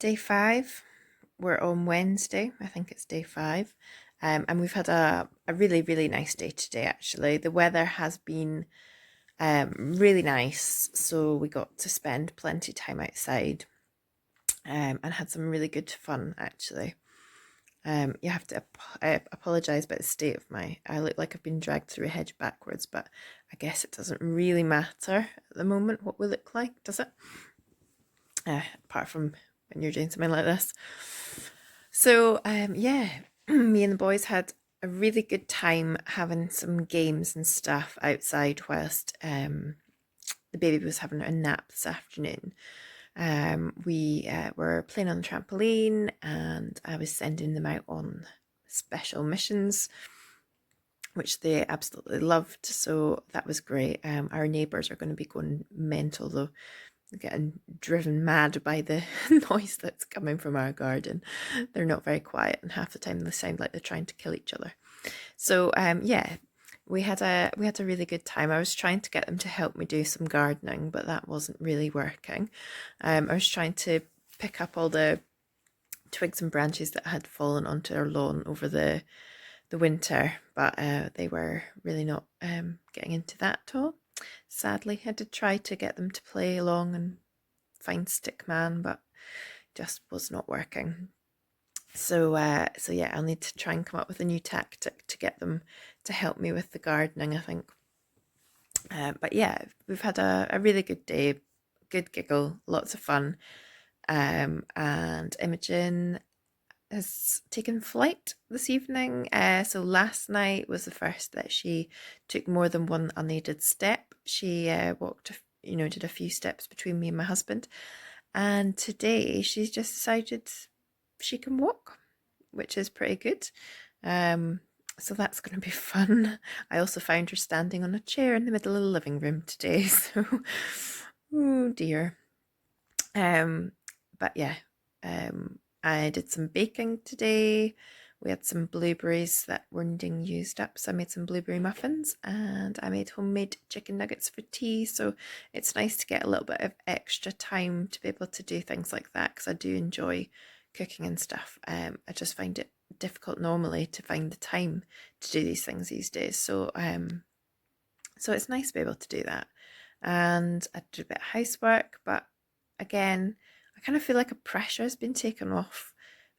day 5. We're on Wednesday. I think it's day 5. And we've had a really, really nice day today, actually. The weather has been really nice, so we got to spend plenty of time outside and had some really good fun, actually. You have to apologise about the state of I look like I've been dragged through a hedge backwards, but I guess it doesn't really matter at the moment what we look like, does it? Apart from when you're doing something like this. So, yeah, me and the boys had a really good time having some games and stuff outside whilst the baby was having a nap this afternoon. We were playing on the trampoline and I was sending them out on special missions, which they absolutely loved. So that was great. Our neighbours are going to be going mental though, getting driven mad by the noise that's coming from our garden. They're not very quiet, and half the time they sound like they're trying to kill each other. So yeah, we had a really good time. I was trying to get them to help me do some gardening, but that wasn't really working. I was trying to pick up all the twigs and branches that had fallen onto our lawn over the winter, but they were really not getting into that at all. Sadly, I did try to get them to play along and find Stickman, but just was not working. So yeah, I'll need to try and come up with a new tactic to get them to help me with the gardening, I think. But yeah, we've had a really good day, good giggle, lots of fun. And Imogen has taken flight this evening. So last night was the first that she took more than one unaided step. She walked, did a few steps between me and my husband. And today she's just decided she can walk, which is pretty good. So that's going to be fun. I also found her standing on a chair in the middle of the living room today. So, oh dear. But yeah, I did some baking today. We had some blueberries that were needing used up, so I made some blueberry muffins and I made homemade chicken nuggets for tea. So it's nice to get a little bit of extra time to be able to do things like that because I do enjoy cooking and stuff. I just find it difficult normally to find the time to do these things these days. So so it's nice to be able to do that. And I did a bit of housework, but again, I kind of feel like a pressure has been taken off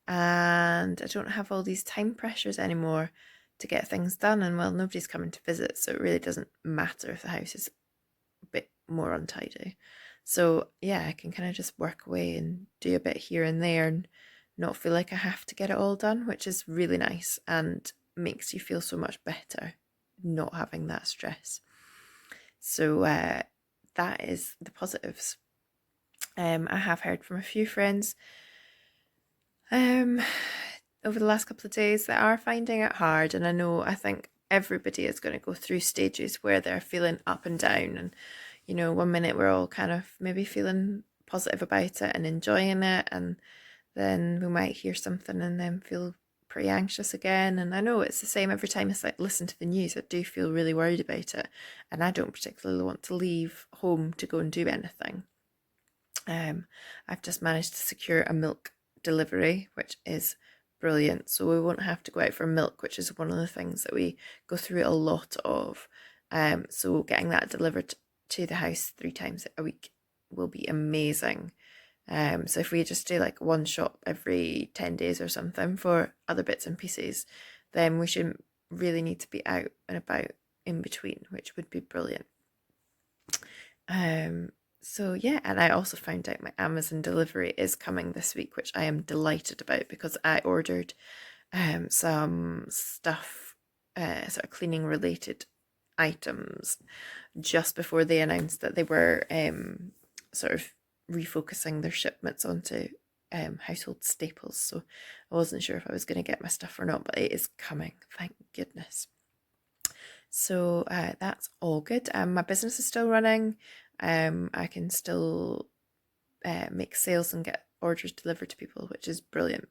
and I don't have all these time pressures anymore to get things done. And well, nobody's coming to visit, so it really doesn't matter if the house is a bit more untidy. So yeah, I can kind of just work away and do a bit here and there and not feel like I have to get it all done, which is really nice and makes you feel so much better not having that stress. So that is the positives. I have heard from a few friends over the last couple of days that are finding it hard, and I think everybody is going to go through stages where they're feeling up and down, and one minute we're all kind of maybe feeling positive about it and enjoying it, and then we might hear something and then feel pretty anxious again. And I know it's the same every time I listen to the news. I do feel really worried about it, and I don't particularly want to leave home to go and do anything. I've just managed to secure a milk delivery, which is brilliant. So we won't have to go out for milk, which is one of the things that we go through a lot of. So getting that delivered to the house 3 times a week will be amazing. So if we just do like one shop every 10 days or something for other bits and pieces, then we shouldn't really need to be out and about in between, which would be brilliant. So yeah, and I also found out my Amazon delivery is coming this week, which I am delighted about because I ordered some stuff, sort of cleaning related items just before they announced that they were sort of refocusing their shipments onto household staples. So I wasn't sure if I was going to get my stuff or not, but it is coming, thank goodness. So that's all good. My business is still running. I can still make sales and get orders delivered to people, which is brilliant.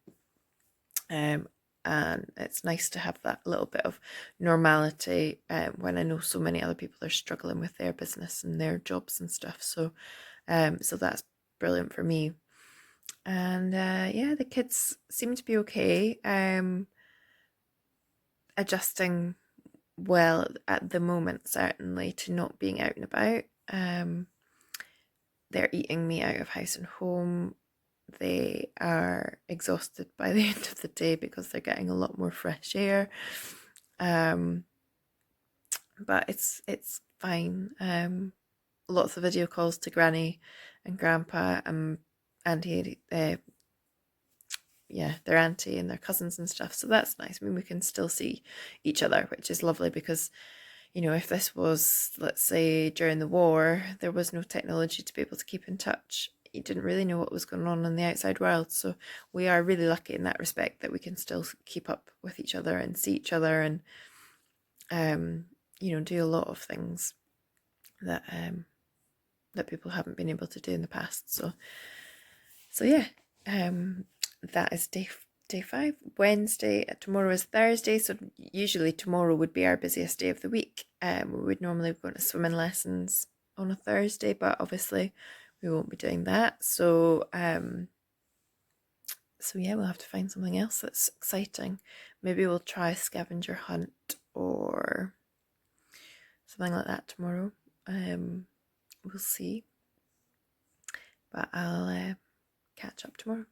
And it's nice to have that little bit of normality when I know so many other people are struggling with their business and their jobs and stuff. So so that's brilliant for me. And yeah, the kids seem to be okay. Adjusting well at the moment, certainly, to not being out and about. They're eating me out of house and home. They are exhausted by the end of the day because they're getting a lot more fresh air. But it's fine. Lots of video calls to Granny and Grandpa and Auntie, yeah, their auntie and their cousins and stuff. So that's nice. I mean, we can still see each other, which is lovely because, you know, if this was, let's say, during the war, there was no technology to be able to keep in touch. You didn't really know what was going on in the outside world. So we are really lucky in that respect that we can still keep up with each other and see each other and, you know, do a lot of things that that people haven't been able to do in the past. So yeah, that is day 5. Wednesday, tomorrow is Thursday, so usually tomorrow would be our busiest day of the week. We would normally be going to swimming lessons on a Thursday, but obviously we won't be doing that. So so yeah, we'll have to find something else that's exciting. Maybe we'll try a scavenger hunt or something like that tomorrow. We'll see. But I'll catch up tomorrow.